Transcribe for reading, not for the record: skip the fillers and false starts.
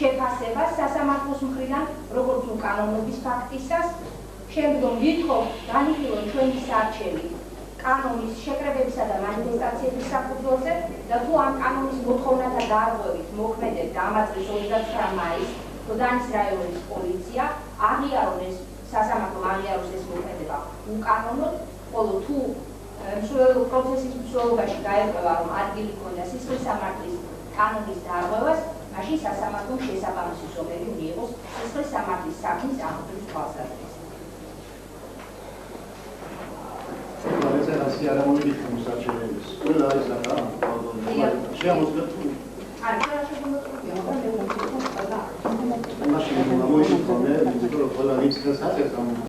შეფასებას სასამართლოს მხრიდან როგორც უკანონობის ფაქტისას, შემდგომ ვითხოვთ განიხილონ ჩვენი სარჩელი კანონის შეკრებებისა და მანიფესტაციების საფუძველზე და თუ ამ კანონის მოთხოვნათა დაარღვევით მოქმედებდა ამ წლის 29 მაისს გოდანის რაიონის პოლიცია აღიაროს ეს სასამართლომ აღიაროს ეს მოქმედება უკანონოდ, ხოლო თუ პროცესის მსვლელობაში გაერკვევა, რომ ადგილი ჰქონდა სისხლის სამართლის კანონის დაარღვევას, მაშინ სასამართლომ შესაბამისი ზომები მიიღოს სისხლის სამართლის საქმის აღძრვის თვალსაზრისით. ასე არ ამოვიდით მოსარჩევების. ყველა არის ახლა. შემოძლებ. არ შეიძლება მაშინ მოვიდეთ ხოლმე, იმიტომ რომ ყველა რიცხვს აწევს ამ